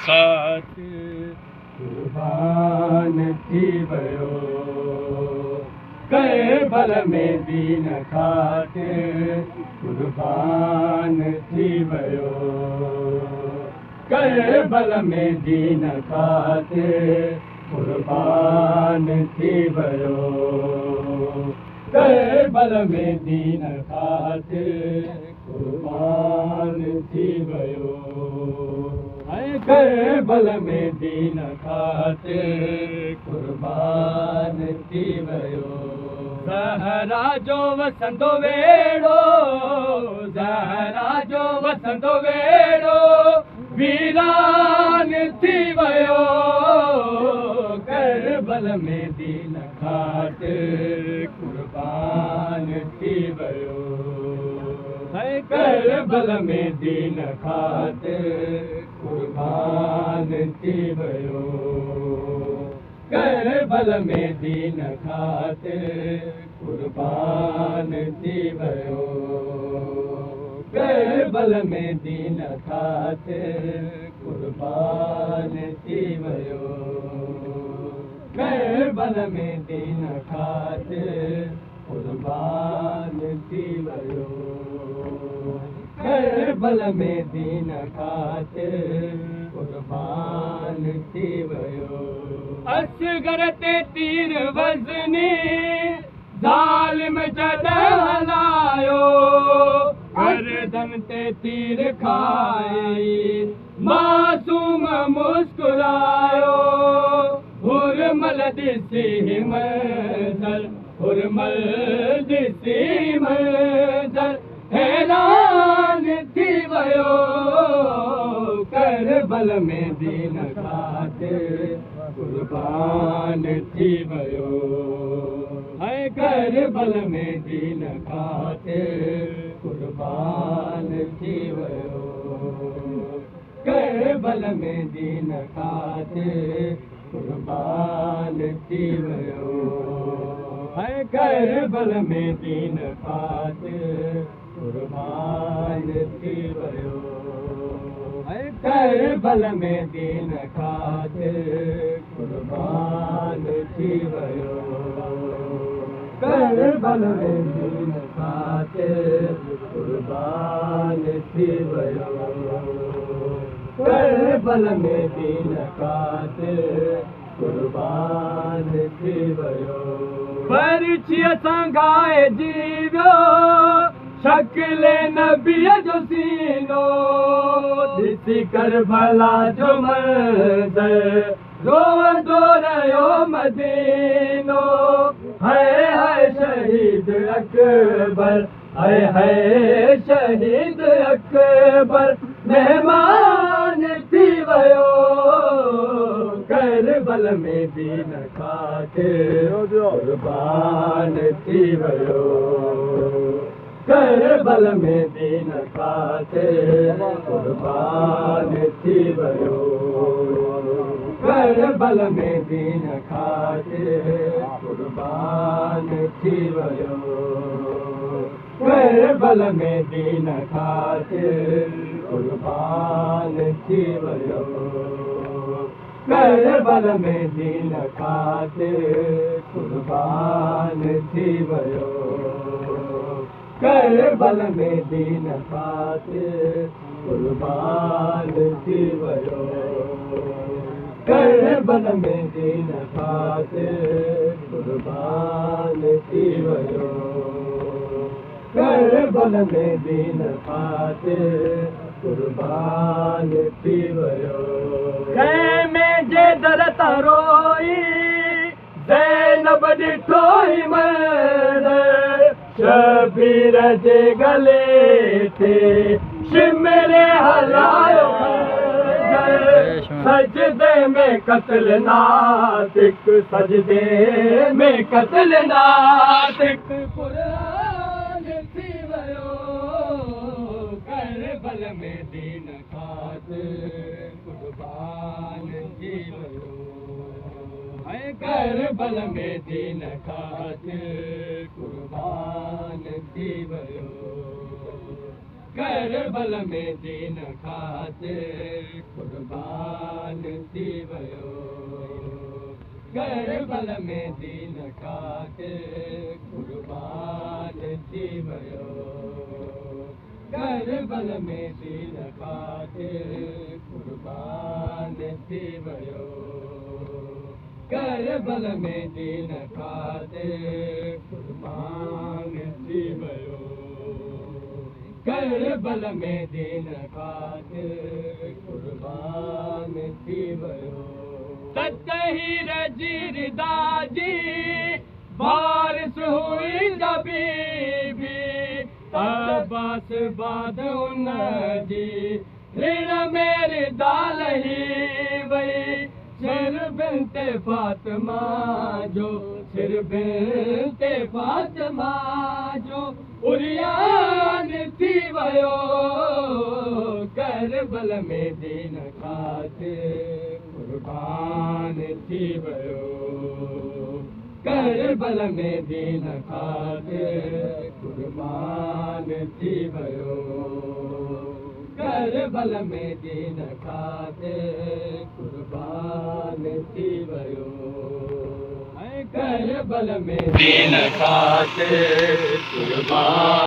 ख़ातिर कुर्बान थी वियो करबल में दीन ख़ातिर कुर्बान थी वियो करबल में दीन ख़ातिर कुर्बान थी वियो करबल में दीन ख़ातिर कुर्बान थी वियो करबल में दीन ख़ातिर कुर्बान थी वियो ज़हरा जो वसंदो वेड़ो ज़हरा जो वसंदो वेड़ो वीरान थी वियो करबल में दीन ख़ातिर कुर्बान थी वियो करबल में दीन ख़ातिर कुर्बान थी वियो करबल में दीन ख़ातिर कुर्बान थी वियो करबल में दीन ख़ातिर कुर्बान थी वियो करबल में दीन ख़ातिर कुर्बान थी वियो करबल में दीन ख़ातिर कुर्बान थी वियो असगर ते तीर वज़नी ज़ालिम जॾहिं हलायो गर्दन ते तीर खाई मासूम मुस्कुरायो हुरमल ॾिसी मंज़र हुरमल ॾिसी मंज़र हैरान थी वियो करबल में दीन ख़ातिर कुर्बान थी वियो करबल में दीन ख़ातिर कुर्बान थी वियो करबल में दीन ख़ातिर कुर्बान थी वियो करबल में दीन ख़ातिर कुर्बान थी वियो करबल में दीन ख़ातिर कुर्बान थी वियो करबल में दीन ख़ातिर कुर्बान थी वियो करबल में दीन ख़ातिर कुर्बान थी वियो परचीअ सां गाए जीवियो शकिल नबीअ जो सीनो ॾिसी करबला जो मंज़र रोवंदो रहियो मदीनो हाय शहीद अकबर हाय शहीद अकबर मेहमान थी वियो करबल में दीन ख़ातिर कुर्बान थी वियो करबल में दीन ख़ातिर कुर्बान थी वियो करबल में दीन ख़ातिर कुर्बान थी वियो करबल में दीन ख़ातिर कुर्बान थी वियो करबल में दीन ख़ातिर कुर्बान थी वियो करबल में दीन ख़ातिर कुर्बान थी वियो करबल में दीन ख़ातिर कुर्बान थी वियो करबल में दीन ख़ातिर कुर्बान थी वियो ख़ैमे जे दर तां रोई ज़ैनब ॾिठो ई मंज़र शबीर जे गले ते शिमले हलायो सजदे में कत्ल नातिक सजदे में कत्ल नातिक कुर्बान थी वियो करबल में दीन ख़ातिर कुर्बान थी वियो करबल में दीन ख़ातिर कुर्बान थी वियो करबल में दीन ख़ातिर कुर्बान वियो करबल में दीन ख़ातिर कुर्बान थी वियो करबल में दीन ख़ातिर कुर्बान थी वियो करबल में दीन ख़ातिर कुर्बान थी वियो करबल में दीन ख़ातिर कुर्बान थी वियो ततहीर जीरदा जी बारिश हुई जबी अब्बास बाद उन जी ऋण मेरी दाल ही वही सिर बिनते फातिमा जो सिर बिनते फातिमा जो उरियान थी वियो करबल में दीन ख़ातिर कुर्बान थी वियो करबल में दीन ख़ातिर कुर्बान थी वियो करबल में दीन ख़ातिर कुर्बान थी वियो करबल में दीन ख़ातिर कुर्बान